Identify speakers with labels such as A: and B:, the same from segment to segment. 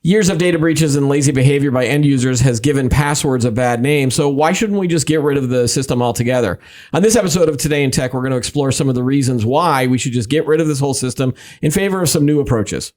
A: Years of data breaches and lazy behavior by end users has given passwords a bad name. So why shouldn't we just get rid of the system altogether? On this episode of Today in Tech, we're going to explore some of the reasons why we should just get rid of this whole system in favor of some new approaches.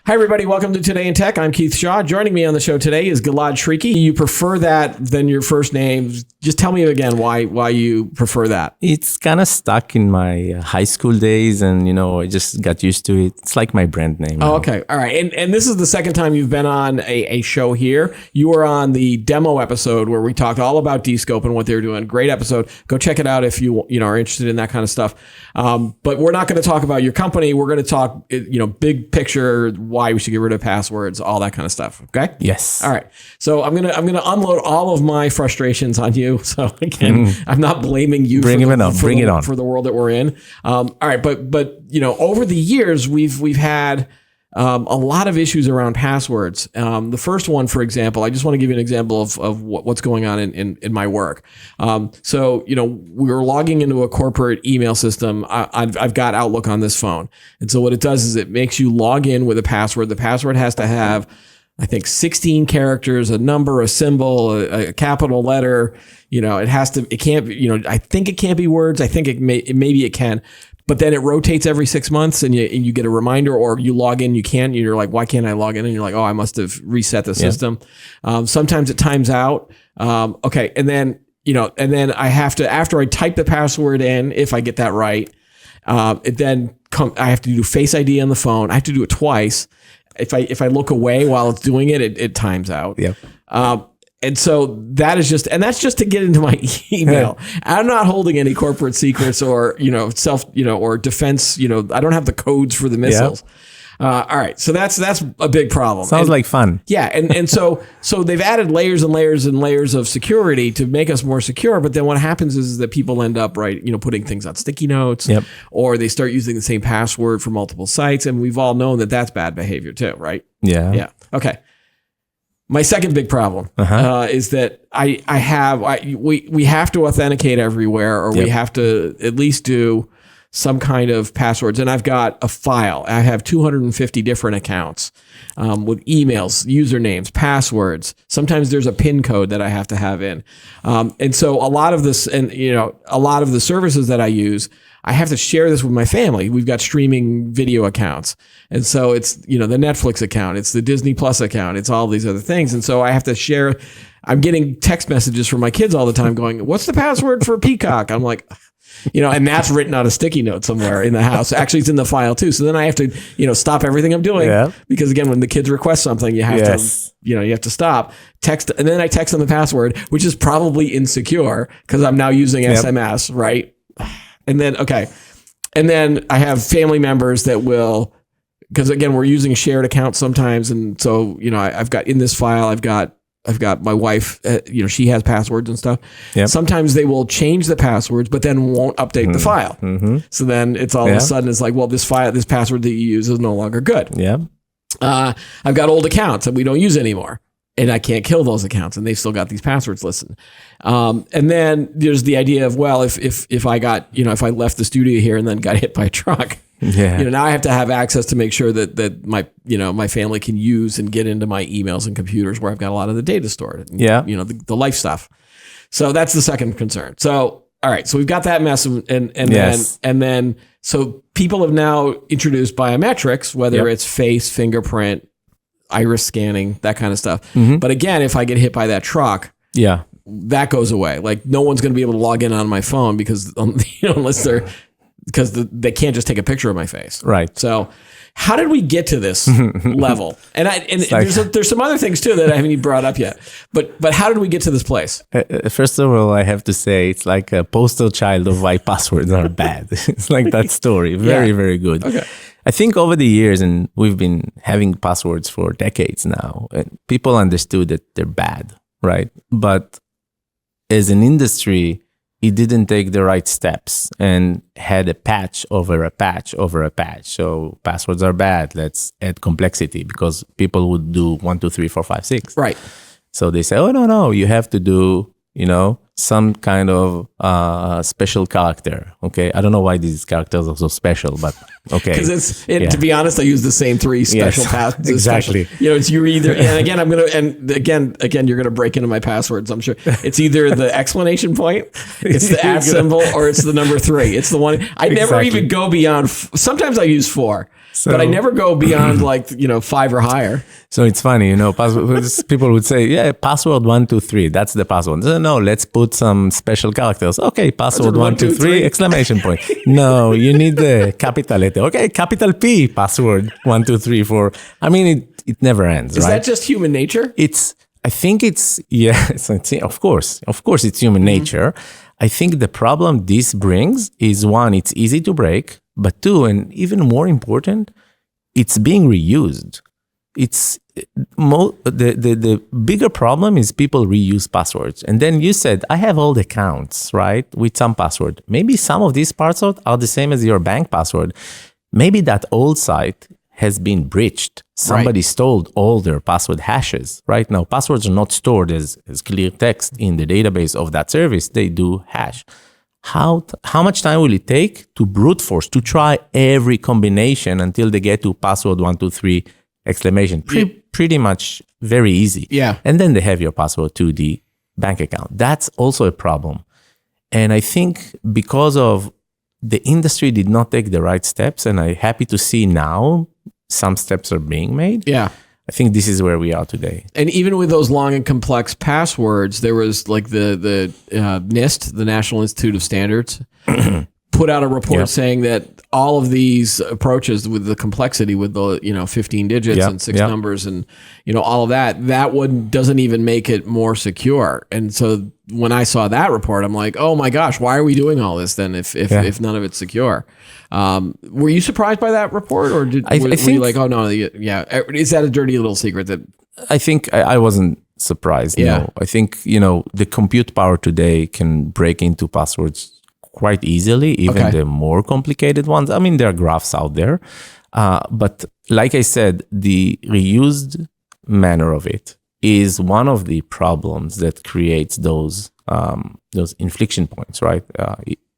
A: Hi, everybody. Welcome to Today in Tech. I'm Keith Shaw. Joining me on the show today is Gilad Shriki. You prefer that than your first name. Just tell me again why you prefer that.
B: It's kind of stuck in my high school days, and I just got used to it. It's like my brand name now.
A: Oh, okay. All right. And this is the second time you've been on a show here. You were on the demo episode where we talked all about Descope and what they were doing. Great episode. Go check it out if you are interested in that kind of stuff. But we're not going to talk about your company. We're going to talk, big picture, why we should get rid of passwords, all that kind of stuff. Okay.
B: Yes.
A: All right. So I'm gonna unload all of my frustrations on you. So again, I'm not blaming you.
B: Bring it on
A: for the world that we're in. All right. But over the years we've had a lot of issues around passwords. The first one, for example, I just want to give you an example of what's going on in my work. So we were logging into a corporate email system. I've got Outlook on this phone. And so what it does is it makes you log in with a password. The password has to have, I think, 16 characters, a number, a symbol, a capital letter. It can't, I think it can't be words. I think maybe it can. But then it rotates every 6 months and you get a reminder, or you log in, you're like, why can't I log in? And you're like, oh, I must have reset the system. Sometimes it times out. Okay. And then I have to, after I type the password in, if I get that right, I have to do Face ID on the phone. I have to do it twice. If I look away while it's doing it, it times out.
B: Yeah.
A: And so that's just to get into my email. I'm not holding any corporate secrets or, or defense, I don't have the codes for the missiles. All right. So that's a big problem.
B: Sounds like fun.
A: Yeah. And so they've added layers and layers and layers of security to make us more secure. But then what happens is that people end up, putting things on sticky notes, or they start using the same password for multiple sites. And we've all known that that's bad behavior too, right?
B: Yeah.
A: Yeah. Okay. My second big problem is that we have to authenticate everywhere, or we have to at least do some kind of passwords. And I've got a file. I have 250 different accounts with emails, usernames, passwords. Sometimes there's a PIN code that I have to have in. And so a lot of this, and a lot of the services that I use, I have to share this with my family. We've got streaming video accounts. And so it's, the Netflix account, it's the Disney Plus account, it's all these other things. And so I have to share. I'm getting text messages from my kids all the time going, what's the password for Peacock? I'm like, and that's written on a sticky note somewhere in the house. Actually, it's in the file too. So then I have to, stop everything I'm doing because again, when the kids request something, you have to, you have to stop, text, and then I text them the password, which is probably insecure because I'm now using SMS, right? And then, and then I have family members that will, because again, we're using shared accounts sometimes. And so, I've got in this file, I've got my wife, she has passwords and stuff. Yep. Sometimes they will change the passwords, but then won't update the file. Mm-hmm. So then it's all of a sudden it's like, well, this password that you use is no longer good.
B: Yeah.
A: I've got old accounts that we don't use anymore. And I can't kill those accounts, and they've still got these passwords listed. And then there's the idea of, well, if I got, if I left the studio here and then got hit by a truck, now I have to have access to make sure that my, my family can use and get into my emails and computers where I've got a lot of the data stored. And, the life stuff. So that's the second concern. So, all right. So we've got that mess, and then so people have now introduced biometrics, whether it's face, fingerprint, iris scanning, that kind of stuff. Mm-hmm. But again, if I get hit by that truck, that goes away. Like no one's going to be able to log in on my phone because unless they can't just take a picture of my face.
B: Right.
A: So how did we get to this level? And there's some other things too that I haven't even brought up yet. But how did we get to this place?
B: First of all, I have to say it's like a poster child of why passwords are bad. It's like that story. Very, very good.
A: Okay.
B: I think over the years, and we've been having passwords for decades now, people understood that they're bad, right? But as an industry, it didn't take the right steps and had a patch over a patch over a patch. So passwords are bad. Let's add complexity because people would do 1, 2, 3, 4, 5, 6.
A: Right.
B: So they say, oh, no, you have to do, some kind of special character. Okay, I don't know why these characters are so special, but okay.
A: Because to be honest, I use the same three special passwords.
B: Exactly.
A: It's you're either, and again, you're gonna break into my passwords. I'm sure it's either the exclamation point, it's the @ symbol, or it's the number 3. It's the one I never even go beyond. Sometimes I use 4. But I never go beyond 5 or higher.
B: So it's funny, people would say, yeah, password 1, 2, 3. That's the password. No, let's put some special characters. Okay, password 1, 2, 3, exclamation point. No, you need the capital letter. Okay, capital P, password 1, 2, 3, 4. I mean, it never ends,
A: right? Is that
B: right?
A: just human nature?
B: I think it's, yes, of course, it's human nature. I think the problem this brings is, 1, it's easy to break. But 2, and even more important, it's being reused. It's the bigger problem is people reuse passwords. And then you said, I have old accounts, right, with some password. Maybe some of these passwords are the same as your bank password. Maybe that old site has been breached. Somebody stole all their password hashes. Right now, passwords are not stored as clear text in the database of that service. They do hash. How much time will it take to brute force, to try every combination until they get to password 1, 2, 3 exclamation? Pretty much very easy.
A: Yeah.
B: And then they have your password to the bank account. That's also a problem. And I think because of the industry did not take the right steps, and I'm happy to see now some steps are being made.
A: Yeah.
B: I think this is where we are today.
A: And even with those long and complex passwords, there was the NIST, the National Institute of Standards, put out a report saying that all of these approaches with the complexity, with the 15 digits and 6 numbers, and all of that one doesn't even make it more secure. And so when I saw that report, I'm like, oh my gosh, why are we doing all this then if none of it's secure? Were you surprised by that report, or were you like, oh no, is that a dirty little secret that?
B: I think I wasn't surprised.
A: Yeah.
B: No, I think the compute power today can break into passwords quite easily, even the more complicated ones. I mean, there are graphs out there, but like I said, the reused manner of it is one of the problems that creates those inflection points, right?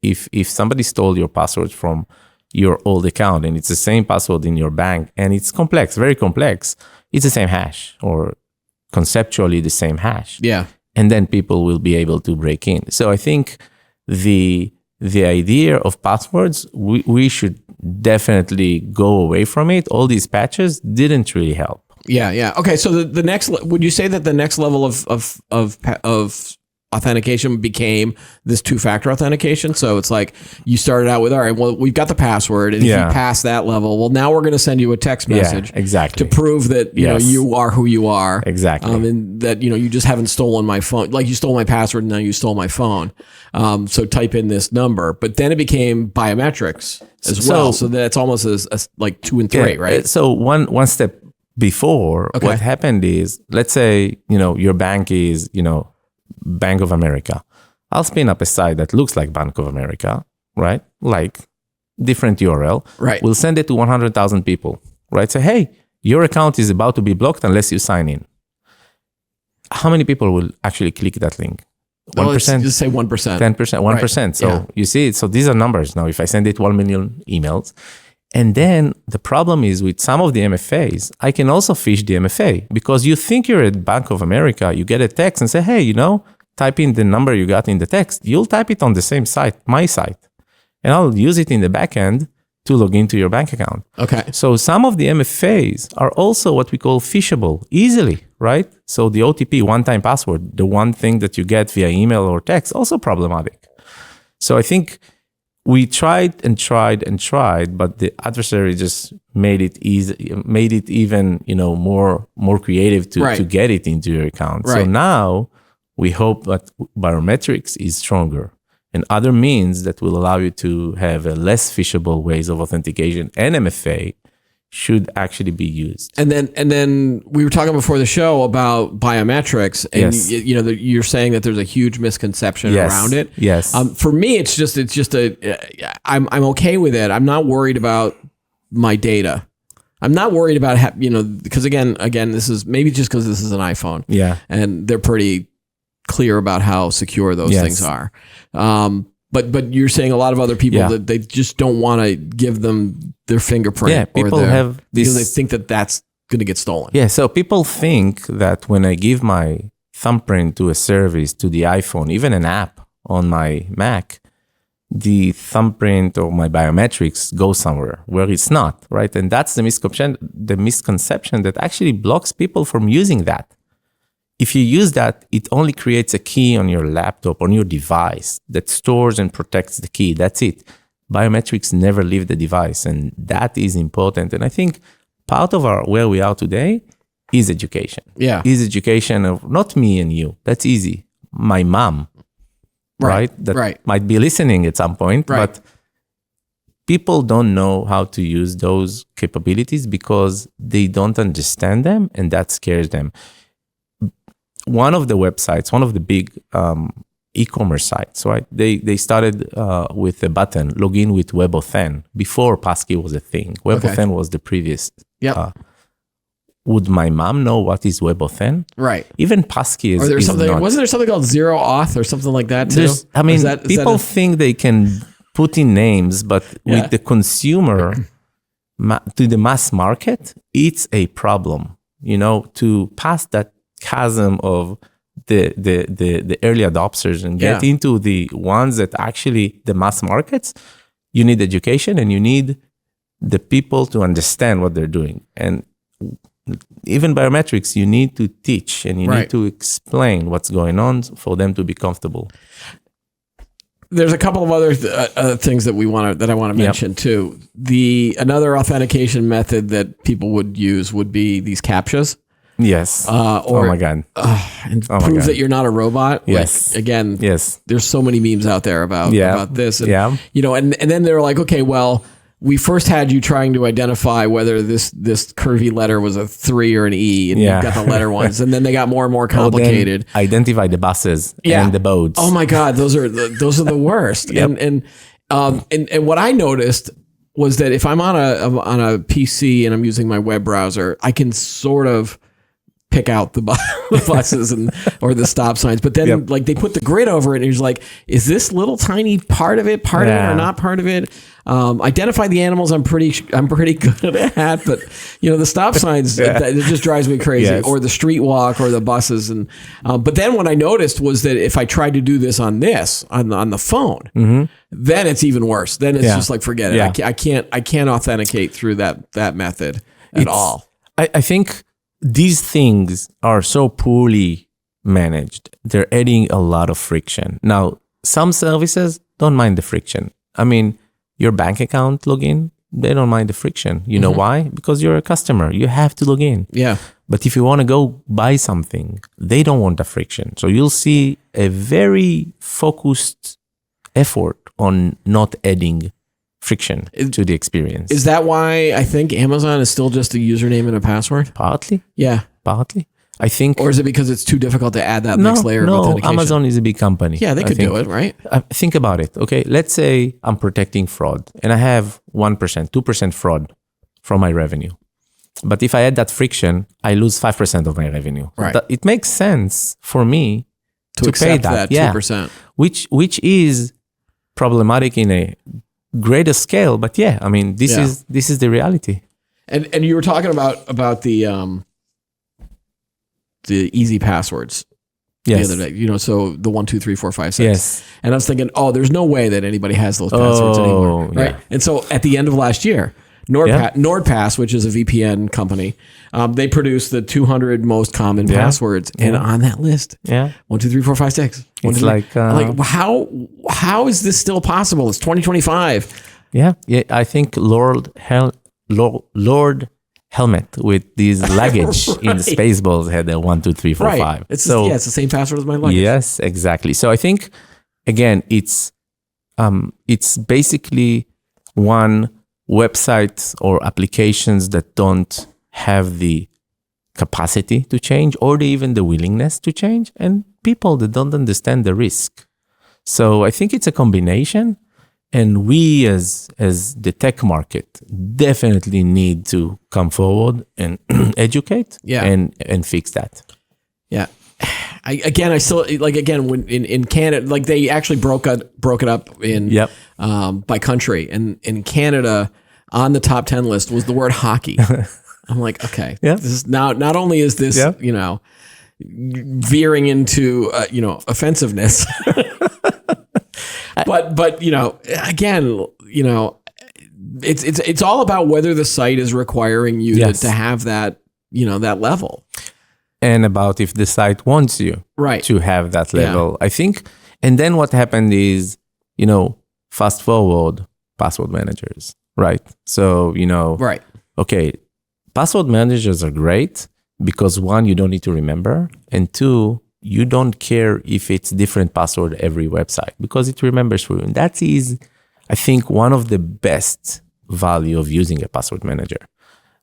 B: If somebody stole your password from your old account and it's the same password in your bank and it's complex, very complex, it's the same hash or conceptually the same hash.
A: Yeah.
B: And then people will be able to break in. So I think the idea of passwords, we should definitely go away from it. All these patches didn't really help.
A: Yeah. Okay. So the next, would you say that the next level of authentication became this 2-factor authentication? So it's like you started out with, all right, well, we've got the password, and if you pass that level, well, now we're going to send you a text message
B: exactly.
A: to prove that you are who you are.
B: Exactly.
A: And that you just haven't stolen my phone. Like you stole my password, and now you stole my phone. So type in this number. But then it became biometrics as well. So that's almost as like 2 and 3, right?
B: So one step before, what happened is, let's say your bank is Bank of America. I'll spin up a site that looks like Bank of America, right? Like different URL.
A: Right.
B: We'll send it to 100,000 people, right? Say, hey, your account is about to be blocked unless you sign in. How many people will actually click that link? 1%?
A: Well, just say 1%.
B: 10%, 1%. Right. So you see, so these are numbers. Now, if I send it 1 million emails, and then the problem is with some of the MFAs, I can also phish the MFA because you think you're at Bank of America, you get a text and say, hey, type in the number you got in the text. You'll type it on the same site, my site, and I'll use it in the back end to log into your bank account.
A: Okay.
B: So some of the MFAs are also what we call phishable easily, right? So the OTP, one-time password, the one thing that you get via email or text, also problematic. So I think we tried, but the adversary just made it easy, made it even more creative to get it into your account.
A: Right.
B: So now we hope that biometrics is stronger and other means that will allow you to have a less phishable ways of authentication and MFA should actually be used.
A: And then we were talking before the show about biometrics, and you're saying that there's a huge misconception around it.
B: Yes.
A: For me, it's just I'm okay with it. I'm not worried about my data. I'm not worried about because again, this is maybe just because this is an iPhone.
B: Yeah.
A: And they're pretty clear about how secure those
B: Yes.
A: things are. But you're saying a lot of other people
B: Yeah.
A: that they just don't want to give them their fingerprint.
B: Yeah, people have
A: because
B: this-
A: they think that that's going to get stolen.
B: Yeah, so people think that when I give my thumbprint to a service, to the iPhone, even an app on my Mac, the thumbprint or my biometrics go somewhere where it's not, right? And that's the misconception that actually blocks people from using that. If you use that, it only creates a key on your laptop, on your device that stores and protects the key. That's it. Biometrics never leave the device, and that is important. And I think part of where we are today is education.
A: Yeah.
B: Is education of not me and you. That's easy. My mom, right? That might be listening at some point, but people don't know how to use those capabilities because they don't understand them, and that scares them. One of the websites, one of the big e-commerce sites, right? They started with a button, login with WebAuthn, before Passkey was a thing. WebAuthn was the previous.
A: Yep.
B: Would my mom know what is WebAuthn?
A: Right.
B: Even Passkey is.
A: Or there's something.
B: Not.
A: Wasn't there something called Zero Auth or something like that too?
B: I mean,
A: is
B: people think they can put in names, but with the consumer, to the mass market, it's a problem. You know, to pass that chasm of the early adopters and get into the ones that actually the mass markets, you need education and you need the people to understand what they're doing. And even biometrics, you need to teach and you need to explain what's going on for them to be comfortable.
A: There's a couple of other things that I want to mention too. Another authentication method that people would use would be these CAPTCHAs.
B: Yes.
A: Oh
B: my God.
A: And prove that you're not a robot.
B: Yes.
A: Like, again,
B: yes.
A: There's so many memes out there about this. And, you know, and then they're like, okay, well, we first had you trying to identify whether this curvy letter was a 3 or an E, and you've got the letter ones, and then they got more and more complicated.
B: Identify the buses and the boats.
A: Oh my God, those are the worst. And what I noticed was that if I'm on a PC and I'm using my web browser, I can sort of pick out the buses or the stop signs, but then like they put the grid over it, and you're like, is this little tiny part of it or not part of it? Identify the animals I'm pretty good at, but you know, the stop signs, it just drives me crazy. Or the street walk or the buses. And but then what I noticed was that if I tried to do this on the phone, then it's even worse. Then it's just like, forget it. I can't authenticate through that method at all.
B: I think these things are so poorly managed. They're adding a lot of friction. Now, some services don't mind the friction. I mean, your bank account login, they don't mind the friction. You know why? Because you're a customer. You have to log in.
A: Yeah.
B: But if you want to go buy something, they don't want the friction. So you'll see a very focused effort on not adding friction to the experience.
A: Is that why I think Amazon is still just a username and a password?
B: Partly.
A: Yeah.
B: Partly. I think.
A: Or is it because it's too difficult to add that next layer of authentication?
B: Amazon is a big company.
A: Yeah, they could do it, right?
B: Think about it. Okay, let's say I'm protecting fraud and I have 1%, 2% fraud from my revenue. But if I add that friction, I lose 5% of my revenue.
A: Right.
B: It makes sense for me to
A: accept
B: pay that
A: 2%.
B: Which is problematic in a greater scale. But I mean, this is the reality.
A: And you were talking about the easy passwords the other day, you know, so the 1, 2, 3, 4, 5, 6.
B: Yes.
A: And I was thinking, there's no way that anybody has those passwords anymore. Right. And so at the end of last year, NordPass, which is a VPN company, they produced the 200 most common passwords. And on that list, 1, 2, 3, 4, 5, 6.
B: It's like
A: how is this still possible? It's 2025.
B: Yeah. I think Lord Helmet with these luggage in the Spaceballs had a 1, 2, 3, 4, 5.
A: It's the same password as my luggage.
B: Yes, exactly. So I think again, it's basically one websites or applications that don't have the capacity to change or even the willingness to change, and people that don't understand the risk. So I think it's a combination. And we as the tech market definitely need to come forward and educate and fix that.
A: Yeah. I still like, again, when in Canada, like they actually broke it up in by country, and in Canada on the top 10 list was the word hockey. I'm like, okay, this is now, not only is this veering into offensiveness, but again, it's all about whether the site is requiring you to have that that level.
B: And about if the site wants you to have that level. I think, and then what happened is, fast forward, password managers, right? So, okay, password managers are great because one, you don't need to remember, and two, you don't care if it's different password every website because it remembers for you. And that is, I think, one of the best value of using a password manager.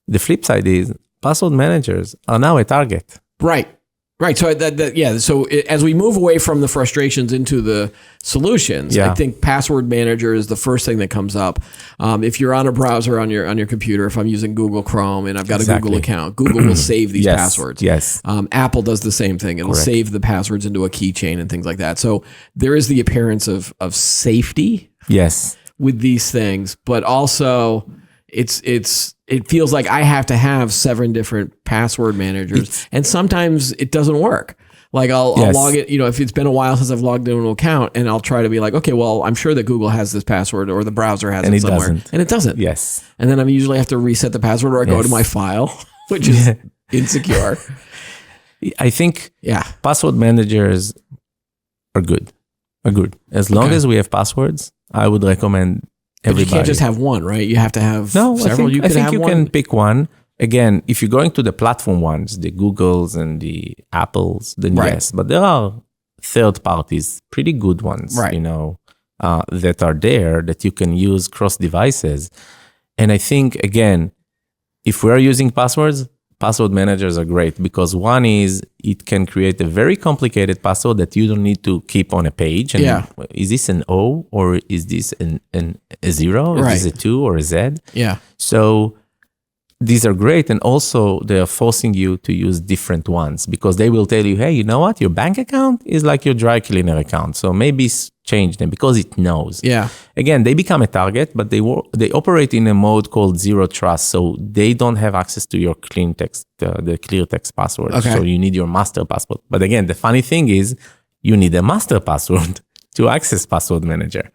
B: The flip side is password managers are now a target.
A: Right. So So as we move away from the frustrations into the solutions, I think password manager is the first thing that comes up. If you're on a browser on your computer, if I'm using Google Chrome and I've got a Google account, Google will save these passwords.
B: Yes.
A: Apple does the same thing. It'll save the passwords into a keychain and things like that. So there is the appearance of safety.
B: Yes.
A: With these things, but also it feels like I have to have 7 different password managers, and sometimes it doesn't work. Like I'll log it, if it's been a while since I've logged into an account, and I'll try to be like, okay, well, I'm sure that Google has this password or the browser has it somewhere, and it doesn't.
B: Yes.
A: And then I usually have to reset the password, or I go to my file, which is insecure.
B: I think password managers are good. As long as we have passwords, I would recommend everybody.
A: But you can't just have one, right? You have to have several.
B: I think you can pick one. Again, if you're going to the platform ones, the Googles and the Apples, then yes. But there are third parties, pretty good ones, that are there that you can use cross devices. And I think, again, if we're using passwords, password managers are great because one is it can create a very complicated password that you don't need to keep on a page. And is this an O or is this a 0? Is this a 2 or a Z?
A: Yeah.
B: So these are great. And also they are forcing you to use different ones because they will tell you, hey, you know what? Your bank account is like your dry cleaner account. So maybe change them because it knows.
A: Yeah.
B: Again, they become a target, but they operate in a mode called zero trust. So they don't have access to your clean text, the clear text password.
A: Okay.
B: So you need your master password. But again, the funny thing is you need a master password to access password manager.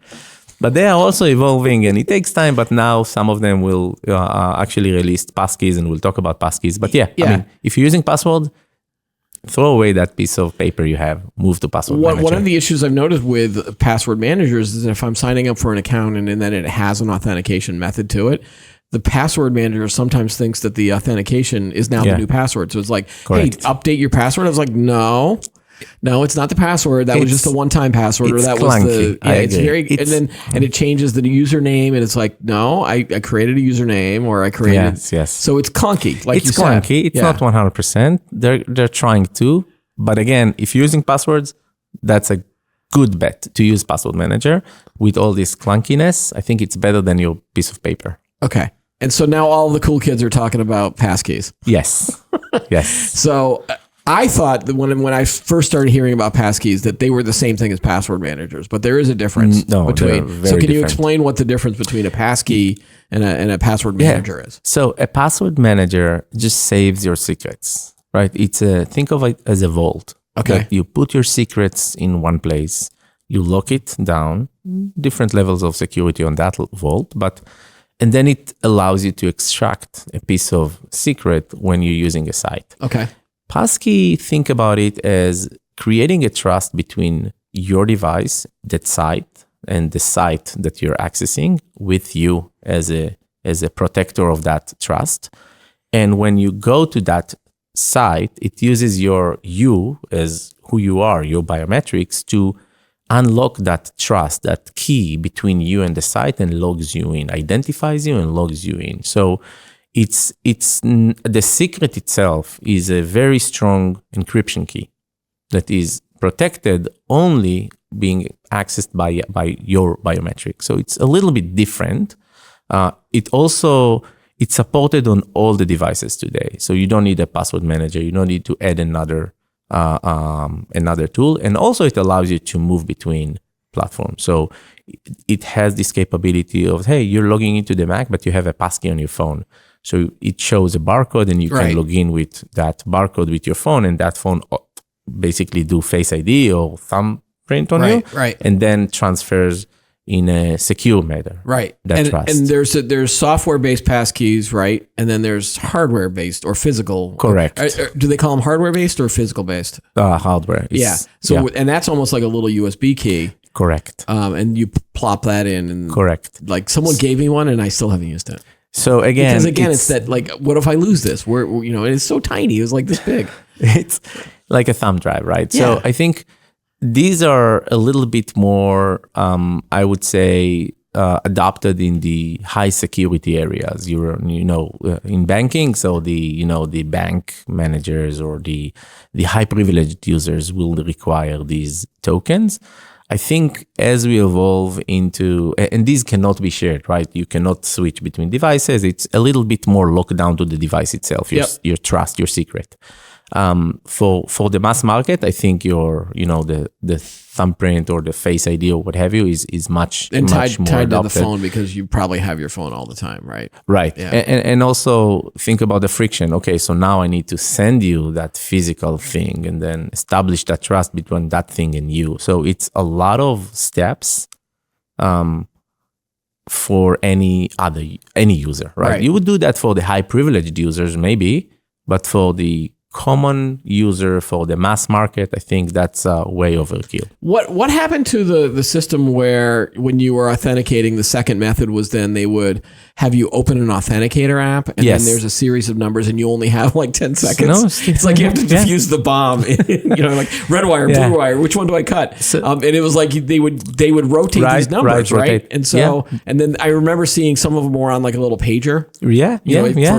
B: But they are also evolving and it takes time, but now some of them will actually release passkeys and we'll talk about passkeys. But I mean, if you're using password, throw away that piece of paper you have, move to password manager.
A: One of the issues I've noticed with password managers is that if I'm signing up for an account and then it has an authentication method to it, the password manager sometimes thinks that the authentication is now the new password. So it's like, hey, update your password. I was like, no, it's not the password. That was just a one-time password, or that
B: clunky.
A: Was the. It's very, and it changes the username, and it's like, no, I created a username, or I created.
B: Yes.
A: So it's clunky. Like
B: it's clunky. It's not 100%. They're trying to, but again, if you're using passwords, that's a good bet to use password manager with all this clunkiness. I think it's better than your piece of paper.
A: Okay. And so now all the cool kids are talking about passkeys.
B: Yes.
A: So I thought that when I first started hearing about passkeys that they were the same thing as password managers, but there is a difference between. So can you explain what the difference between a passkey and a password manager is?
B: So a password manager just saves your secrets, right? It's think of it as a vault.
A: Okay.
B: Like you put your secrets in one place, you lock it down, different levels of security on that vault, and then it allows you to extract a piece of secret when you're using a site.
A: Okay.
B: Passkey, think about it as creating a trust between your device, that site, and the site that you're accessing with you as a protector of that trust. And when you go to that site, it uses you as who you are, your biometrics, to unlock that trust, that key between you and the site, and logs you in, identifies you and logs you in. So it's the secret itself is a very strong encryption key that is protected only being accessed by your biometric. So it's a little bit different. It's supported on all the devices today. So you don't need a password manager. You don't need to add another another tool. And also it allows you to move between platforms. So it has this capability of, hey, you're logging into the Mac, but you have a passkey on your phone. So it shows a barcode and you can log in with that barcode with your phone, and that phone basically do Face ID or thumbprint on you, and then transfers in a secure manner.
A: Right.
B: That trust.
A: And there's software-based passkeys, right? And then there's hardware-based or physical.
B: Correct.
A: Do they call them hardware-based or physical-based?
B: Hardware.
A: So and that's almost like a little USB key.
B: Correct.
A: And you plop that in. And
B: correct.
A: Like someone gave me one and I still haven't used it.
B: So again,
A: it's that like, what if I lose this? Where it's so tiny. It was like this big.
B: It's like a thumb drive, right?
A: Yeah.
B: So I think these are a little bit more, I would say, adopted in the high security areas. In banking, so the bank managers or the high privileged users will require these tokens. I think as we evolve into, and these cannot be shared, right? You cannot switch between devices. It's a little bit more locked down to the device itself, your trust, your secret. For the mass market, I think the thumbprint or the Face ID or what have you is much
A: and
B: much more
A: tied
B: adopted.
A: to the phone, because you probably have your phone all the time, right?
B: Right.
A: Yeah.
B: And also think about the friction. Okay, so now I need to send you that physical thing and then establish that trust between that thing and you. So it's a lot of steps for any user, right? You would do that for the high privileged users maybe, but for the common user, for the mass market, I think that's way overkill.
A: What happened to the system where when you were authenticating, the second method was then they would have you open an authenticator app and then there's a series of numbers and you only have like 10 seconds.
B: No,
A: it's like you have to defuse the bomb. Like red wire, blue wire, which one do I cut? And it was like they would rotate these numbers, right? And so and then I remember seeing some of them were on like a little pager.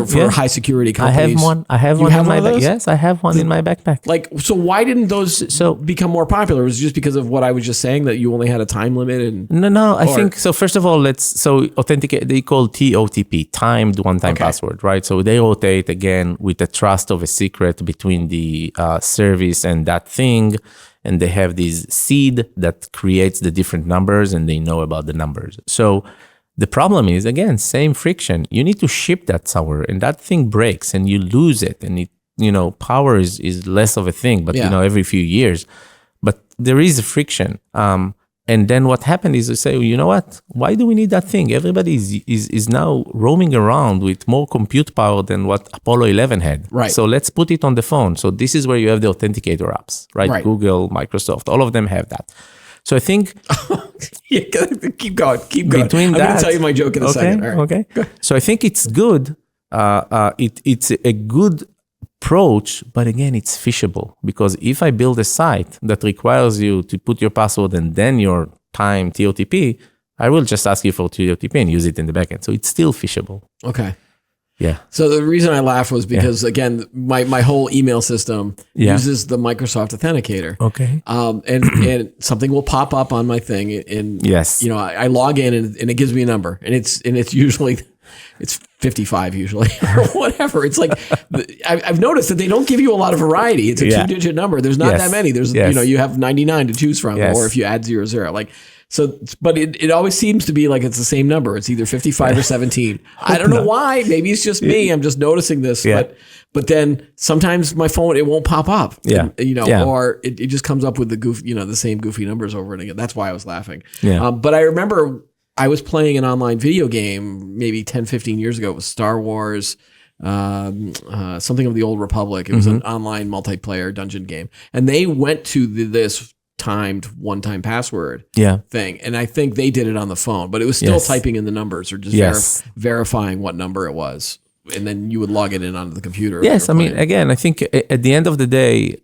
A: For high security companies.
B: I have one in my backpack. Yes, I have one in my backpack.
A: Like, so why didn't those become more popular? Was it just because of what I was just saying, that you only had a time limit? And
B: I think so. First of all, authenticate. They call TOTP, timed one-time password, right? So they rotate again with the trust of a secret between the service and that thing, and they have this seed that creates the different numbers, and they know about the numbers. So the problem is, again, same friction. You need to ship that somewhere, and that thing breaks, and you lose it, and it. Power is less of a thing, but every few years, but there is a friction. And then what happened is they say, well, you know what? Why do we need that thing? Everybody is now roaming around with more compute power than what Apollo 11 had.
A: Right.
B: So let's put it on the phone. So this is where you have the authenticator apps, right? Google, Microsoft, all of them have that. So I think
A: keep going. I'm going to tell you my joke in a second. All right.
B: Okay. So I think it's good. It's a good approach, but again, it's phishable, because if I build a site that requires you to put your password and then your time TOTP, I will just ask you for TOTP and use it in the backend. So it's still phishable.
A: Okay.
B: Yeah.
A: So the reason I laughed was because again, my whole email system uses the Microsoft Authenticator.
B: Okay.
A: And something will pop up on my thing, and I log in and it gives me a number, and it's usually. It's 55 usually or whatever. It's like, I've noticed that they don't give you a lot of variety. It's a 2-digit number. There's not that many. There's, you have 99 to choose from, or if you add 00, like, so, but it always seems to be like it's the same number. It's either 55 or 17. I don't know why. Maybe it's just me. I'm just noticing this, but then sometimes my phone, it won't pop up, or it just comes up with the same goofy numbers over and again. That's why I was laughing. But I remember I was playing an online video game maybe 10, 15 years ago. It was Star Wars, something of the Old Republic. It was an online multiplayer dungeon game. And they went to this timed one-time password thing. And I think they did it on the phone, but it was still typing in the numbers or just verifying what number it was. And then you would log it in onto the computer.
B: Yes, I mean, again, I think at the end of the day,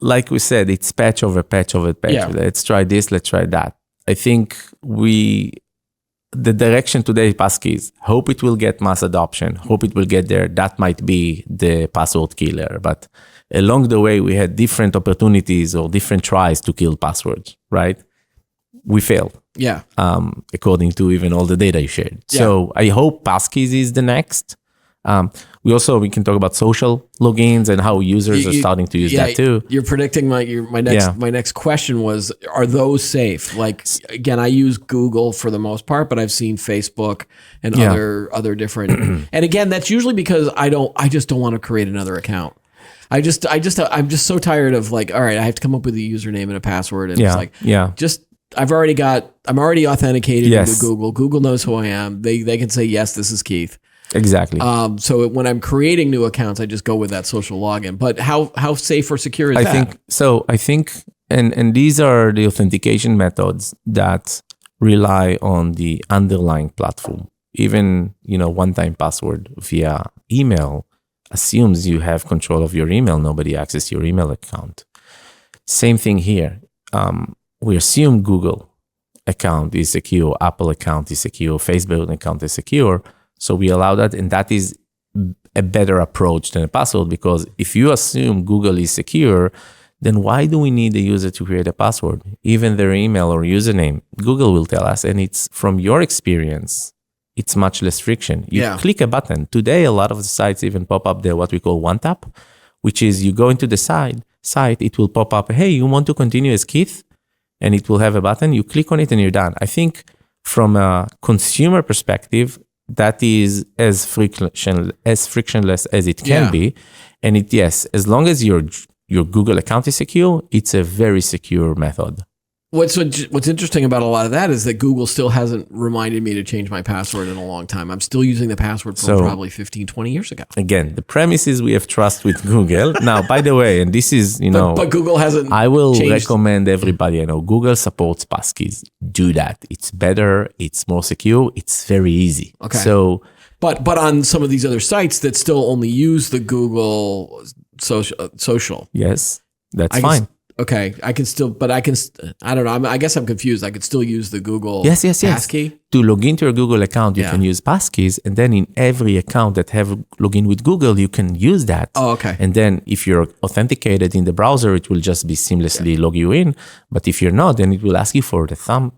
B: like we said, it's patch over patch over patch. Yeah. Let's try this, let's try that. I think the direction today, passkeys, hope it will get mass adoption, hope it will get there. That might be the password killer. But along the way, we had different opportunities or different tries to kill passwords, right? We failed. According to even all the data you shared. So I hope passkeys is the next. We can talk about social logins and how users are starting to use that too.
A: You're predicting my next question was, are those safe? Like, again, I use Google for the most part, but I've seen Facebook and other different. And again, that's usually because I just don't want to create another account. I'm just so tired of like, all right, I have to come up with a username and a password, and it's like, I'm already authenticated into Google. Google knows who I am. They can say, yes, this is Keith.
B: Exactly.
A: So when I'm creating new accounts, I just go with that social login. But how safe or secure is that?
B: I think, and these are the authentication methods that rely on the underlying platform. Even, one-time password via email assumes you have control of your email. Nobody accesses your email account. Same thing here. We assume Google account is secure, Apple account is secure, Facebook account is secure. So we allow that, and that is a better approach than a password, because if you assume Google is secure, then why do we need the user to create a password? Even their email or username, Google will tell us, and it's from your experience, it's much less friction. You click a button. Today, a lot of the sites even pop up what we call one tap, which is you go into the site, it will pop up, hey, you want to continue as Keith? And it will have a button, you click on it and you're done. I think from a consumer perspective, that is as frictionless as it can be. And as long as your Google account is secure, it's a very secure method.
A: What's interesting about a lot of that is that Google still hasn't reminded me to change my password in a long time. I'm still using the password from probably 15, 20 years ago.
B: Again, the premise is we have trust with Google. Now, by the way, and this is,
A: but Google hasn't
B: I will
A: changed.
B: recommend everybody, Google supports passkeys. Do that. It's better. It's more secure. It's very easy.
A: Okay.
B: So,
A: but on some of these other sites that still only use the Google social.
B: Yes, that's fine.
A: Okay, I don't know. I guess I'm confused. I could still use the Google passkey.
B: To log into your Google account, you can use passkeys, and then in every account that have login with Google, you can use that.
A: Oh, okay.
B: And then if you're authenticated in the browser, it will just be seamlessly log you in. But if you're not, then it will ask you for the thumb,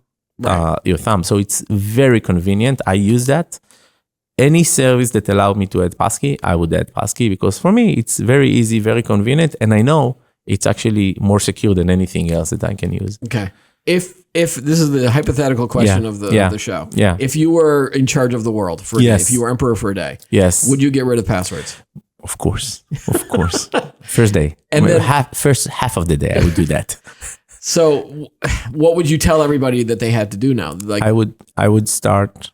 B: your thumb. So it's very convenient. I use that. Any service that allowed me to add passkey, I would add passkey, because for me, it's very easy, very convenient, and I know it's actually more secure than anything else that I can use.
A: Okay. If this is the hypothetical question of the show.
B: Yeah.
A: If you were in charge of the world for a day, if you were emperor for a day, would you get rid of passwords?
B: Of course. First day. And then first half of the day, I would do that.
A: So what would you tell everybody that they had to do now? Like
B: I would start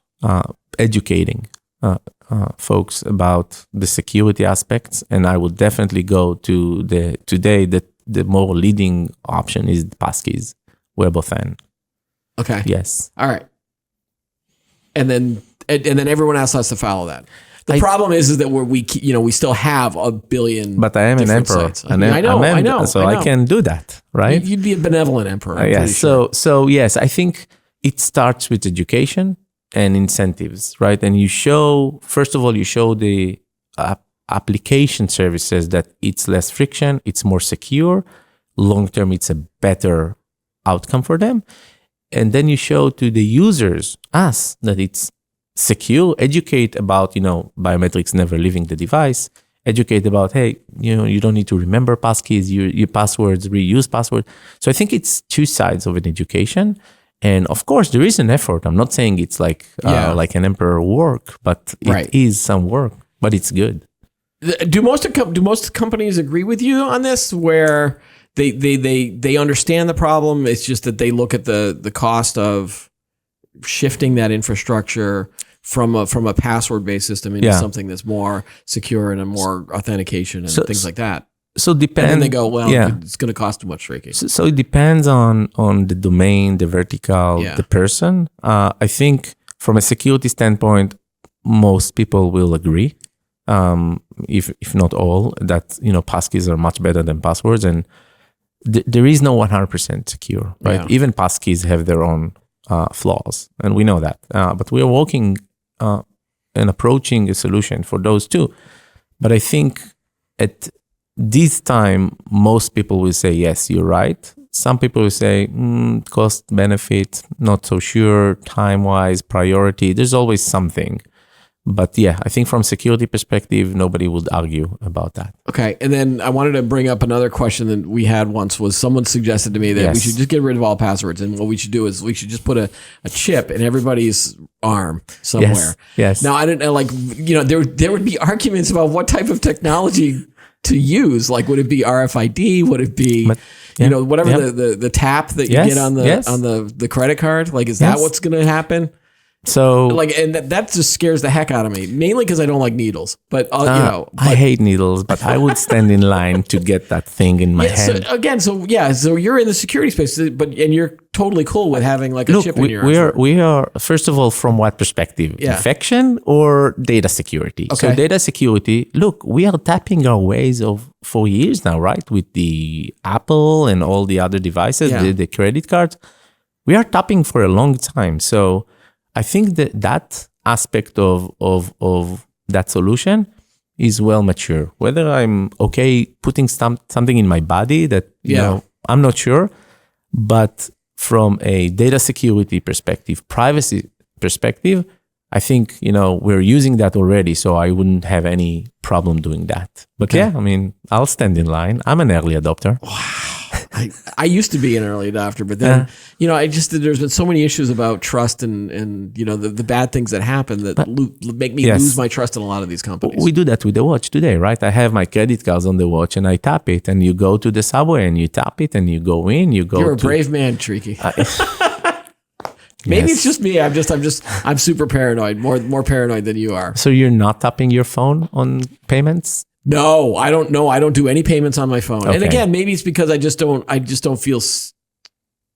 B: educating folks about the security aspects, and I would definitely go to the more leading option is the passkeys, WebAuthn.
A: Okay.
B: Yes.
A: All right. And then everyone else has to follow that. The problem is that we still have a billion.
B: But I am an emperor.
A: I know.
B: So I can do that, right?
A: You'd be a benevolent emperor.
B: Yes.
A: Sure.
B: So yes, I think it starts with education and incentives, right? And first of all, you show the application services that it's less friction, it's more secure. Long term, it's a better outcome for them. And then you show to the users, us, that it's secure. Educate about, biometrics never leaving the device. Educate about, hey, you don't need to remember passkeys, your passwords, reuse password. So I think it's two sides of an education. And of course, there is an effort. I'm not saying it's like an emperor work, but it is some work, but it's good.
A: Do most companies agree with you on this, where they understand the problem? It's just that they look at the cost of shifting that infrastructure from a password-based system into something that's more secure and a more authentication and things like that.
B: So depends.
A: And then they go, it's going to cost too much shaking.
B: So it depends on the domain, the vertical, the person. I think from a security standpoint, most people will agree, if not all, that passkeys are much better than passwords, and there is no 100% secure, right?
A: Yeah.
B: Even passkeys have their own flaws, and we know that. But we are working and approaching a solution for those too. But I think at this time, most people will say, yes, you're right. Some people will say, cost benefit, not so sure, time-wise, priority. There's always something. But yeah, I think from security perspective, nobody would argue about that.
A: Okay. And then I wanted to bring up another question that we had once was someone suggested to me that we should just get rid of all passwords. And what we should do is we should just put a chip in everybody's arm somewhere.
B: Yes.
A: Now, I don't know, like, there would be arguments about what type of technology to use. Like, would it be RFID? Would it be, whatever the tap that you get on the credit card? Like, is that what's going to happen?
B: So,
A: and that just scares the heck out of me, mainly because I don't like needles. But
B: I hate needles, but I would stand in line to get that thing in my head.
A: So you're in the security space, and you're totally cool with having like a chip in your arm.
B: We are first of all, from what perspective? Infection or data security?
A: Okay.
B: So data security. Look, we are tapping our ways for years now, right? With the Apple and all the other devices, the credit cards, we are tapping for a long time. So I think that aspect of that solution is well mature. Whether I'm okay putting something in my body that I'm not sure, but from a data security perspective, privacy perspective, I think we're using that already, so I wouldn't have any problem doing that. But I'll stand in line. I'm an early adopter.
A: I used to be an early adopter, but then there's been so many issues about trust and the bad things that happen that make me lose my trust in a lot of these companies.
B: We do that with the watch today, right? I have my credit cards on the watch and I tap it, and you go to the subway and you tap it and you go in.
A: You're a brave man, Tricky. Maybe it's just me. I'm super paranoid, more paranoid than you are.
B: So you're not tapping your phone on payments?
A: No, I don't know. I don't do any payments on my phone. Okay. And again, maybe it's because I just don't feel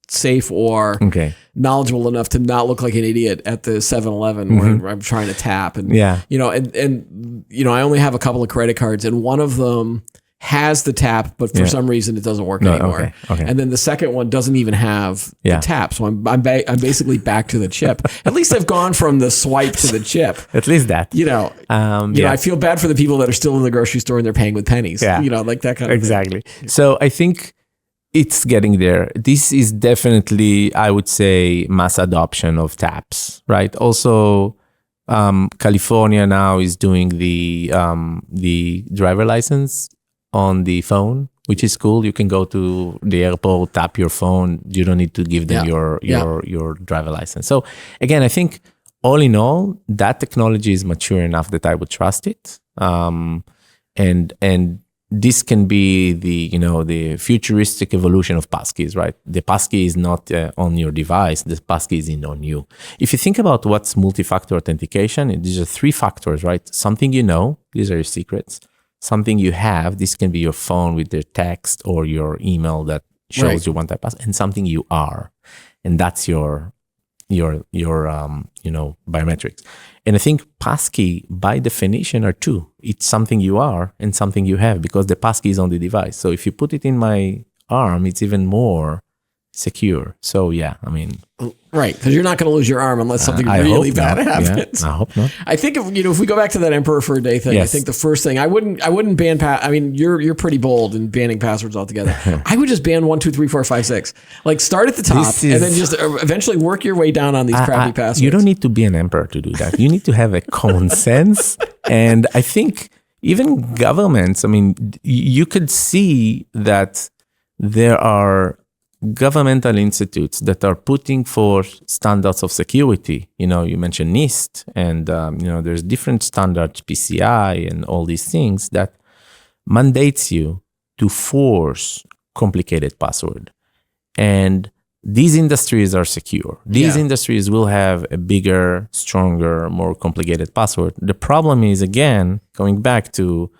A: safe or knowledgeable enough to not look like an idiot at the 7-Eleven where I'm trying to tap. And I only have a couple of credit cards, and one of them has the tap, but for some reason it doesn't work anymore. Okay. And then the second one doesn't even have the tap. So I'm basically back to the chip. At least I've gone from the swipe to the chip.
B: At least that.
A: I feel bad for the people that are still in the grocery store and they're paying with pennies. Yeah. Like that kind of
B: thing. So I think it's getting there. This is definitely, I would say, mass adoption of taps, right? Also, California now is doing the driver license on the phone, which is cool. You can go to the airport, tap your phone. You don't need to give them your driver license. So again, I think all in all, that technology is mature enough that I would trust it. And this can be the futuristic evolution of passkeys, right? The passkey is not on your device. The passkey is on you. If you think about what's multi-factor authentication, these are 3 factors, right? Something these are your secrets. Something you have, this can be your phone with their text or your email that shows you one-time password, and something you are, and that's your biometrics. And I think passkey by definition are 2. It's something you are and something you have, because the passkey is on the device. So if you put it in my arm, it's even more secure. So
A: right, because you're not going to lose your arm unless something really bad happens.
B: I hope not.
A: I think if we go back to that Emperor for a Day thing, I think the first thing I wouldn't ban you're pretty bold in banning passwords altogether. I would just ban 1, 2, 3, 4, 5, 6. Like start at the top and then just eventually work your way down on these crappy passwords.
B: You don't need to be an emperor to do that. You need to have a common sense, and I think even governments. You could see that there are governmental institutes that are putting forth standards of security. You mentioned NIST, and there's different standards, PCI, and all these things that mandates you to force complicated password. And these industries are secure. These industries will have a bigger, stronger, more complicated password. The problem is, again, going back to,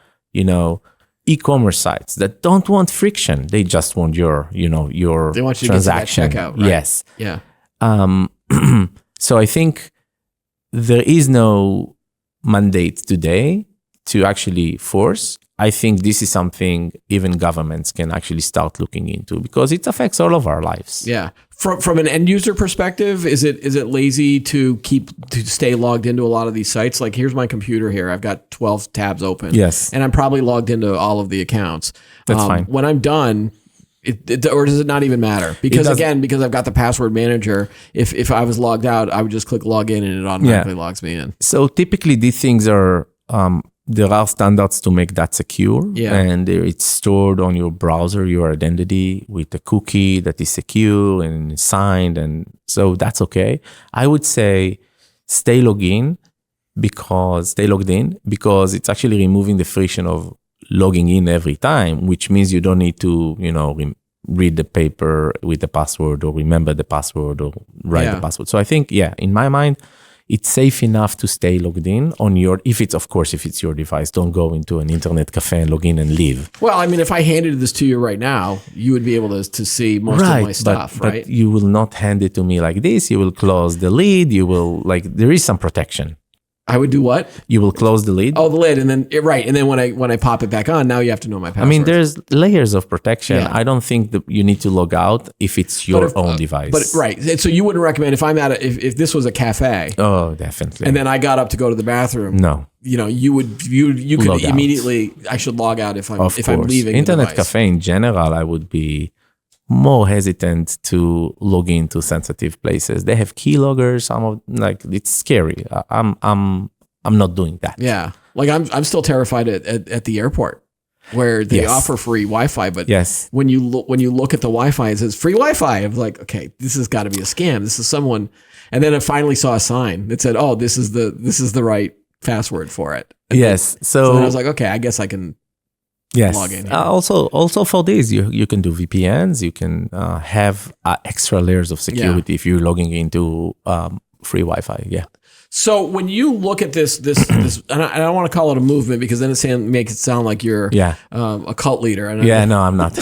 B: e-commerce sites that don't want friction. They just want your
A: they want you
B: transaction.
A: To get to that checkout, right?
B: Yes.
A: Yeah.
B: So I think there is no mandate today to actually force. I think this is something even governments can actually start looking into, because it affects all of our lives.
A: Yeah. From an end user perspective, is it lazy to stay logged into a lot of these sites? Like, here's my computer here. I've got 12 tabs open.
B: Yes.
A: And I'm probably logged into all of the accounts.
B: That's fine.
A: When I'm done, Or does it not even matter? Because
B: doesn't.
A: again, because I've got the password manager, if I was logged out, I would just click log in and it automatically logs me in.
B: So typically these things are, there are standards to make that secure, and it's stored on your browser, your identity with a cookie that is secure and signed, and so that's okay. I would say stay logged in because it's actually removing the friction of logging in every time, which means you don't need to, read the paper with the password or remember the password or write the password. So I think, in my mind, it's safe enough to stay logged in on if it's your device. Don't go into an internet cafe and log in and leave.
A: Well, I mean, if I handed this to you right now, you would be able to see most of my stuff, right?
B: But you will not hand it to me like this. You will close the lid. You will, there is some protection.
A: I would do what?
B: You will close the lid.
A: Oh, the lid, and then and then when I pop it back on, now you have to know my password.
B: I mean, there's layers of protection. Yeah. I don't think that you need to log out if it's your own device.
A: But so you wouldn't recommend if I'm at if this was a cafe.
B: Oh, definitely.
A: And then I got up to go to the bathroom.
B: No.
A: You could immediately. I should log out if I'm leaving.
B: Internet cafe in general, I would be more hesitant to log into sensitive places. They have keyloggers. It's scary. I'm not doing that.
A: Yeah, I'm still terrified at the airport where they offer free Wi-Fi, but when you look at the Wi-Fi, it says free Wi-Fi. I'm like, okay, this has got to be a scam. This is someone. And then I finally saw a sign that said, "Oh, this is the right password for it." And so then I was like, okay, I guess I can. Log in.
B: Also for this, you can do VPNs. You can have extra layers of security if you're logging into free Wi-Fi. Yeah.
A: So when you look at this, and I don't want to call it a movement because then it makes it sound like you're a cult leader.
B: No, I'm not.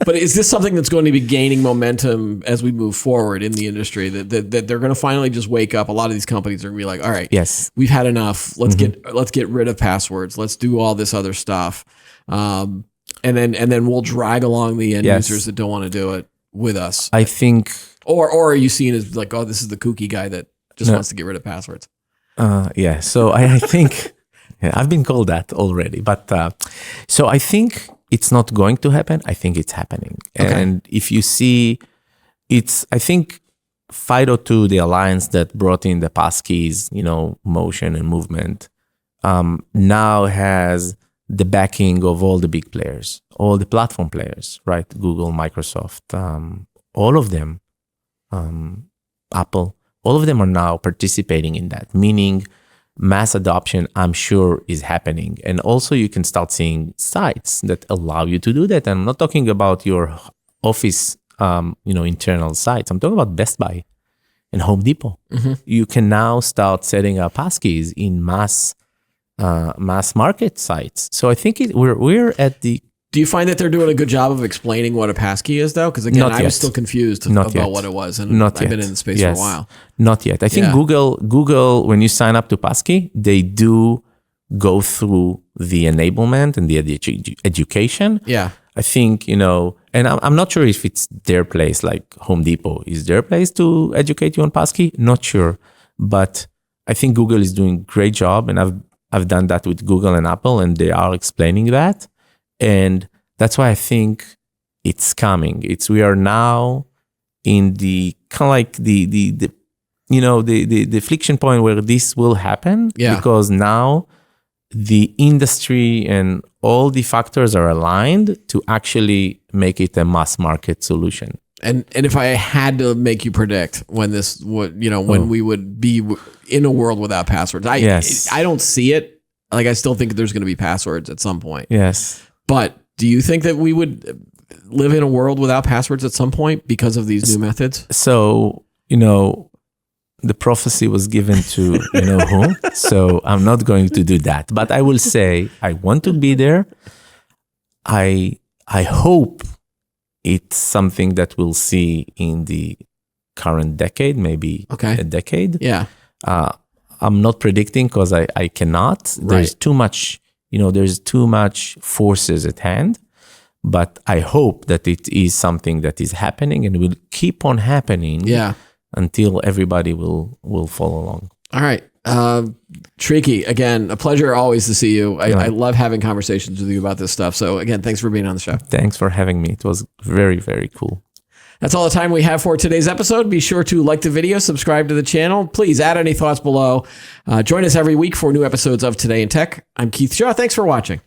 A: But is this something that's going to be gaining momentum as we move forward in the industry? That they're going to finally just wake up? A lot of these companies are going to be like, all right, we've had enough. Let's get rid of passwords. Let's do all this other stuff, and then we'll drag along the end users that don't want to do it with us.
B: I think,
A: or are you seen as like, oh, this is the kooky guy that just wants to get rid of passwords?
B: So I think I've been called that already, but so I think it's not going to happen. I think it's happening. Okay. And if you see, I think FIDO2, the alliance that brought in the passkeys, motion and movement, now has the backing of all the big players, all the platform players, right? Google, Microsoft, all of them, Apple. All of them are now participating in that, meaning mass adoption, I'm sure, is happening. And also you can start seeing sites that allow you to do that. And I'm not talking about your office, internal sites. I'm talking about Best Buy and Home Depot. Mm-hmm. You can now start setting up passkeys in mass market sites. So I think we're at the...
A: Do you find that they're doing a good job of explaining what a passkey is, though? Because again, I was still confused about what it was, and I've been in the space for a while.
B: Not yet. I think Google, when you sign up to passkey, they do go through the enablement and the education.
A: Yeah.
B: I think, and I'm not sure if it's their place, like Home Depot is their place to educate you on passkey. Not sure, but I think Google is doing a great job, and I've done that with Google and Apple, and they are explaining that. And that's why I think it's coming. We are now in the kind of like the friction point where this will happen, because now the industry and all the factors are aligned to actually make it a mass market solution.
A: And if I had to make you predict when this would, when we would be in a world without passwords, I don't see it. Like, I still think there's going to be passwords at some point.
B: Yes.
A: But do you think that we would live in a world without passwords at some point because of these new methods?
B: So, the prophecy was given to whom. So I'm not going to do that. But I will say I want to be there. I hope it's something that we'll see in the current decade, maybe a decade.
A: Yeah.
B: I'm not predicting because I cannot. Right. There's too much. There's too much forces at hand, but I hope that it is something that is happening and will keep on happening until everybody will follow along.
A: All right. Shrieky, again, a pleasure always to see you. I love having conversations with you about this stuff. So again, thanks for being on the show.
B: Thanks for having me. It was very, very cool.
A: That's all the time we have for today's episode. Be sure to like the video, subscribe to the channel. Please add any thoughts below. Join us every week for new episodes of Today in Tech. I'm Keith Shaw. Thanks for watching.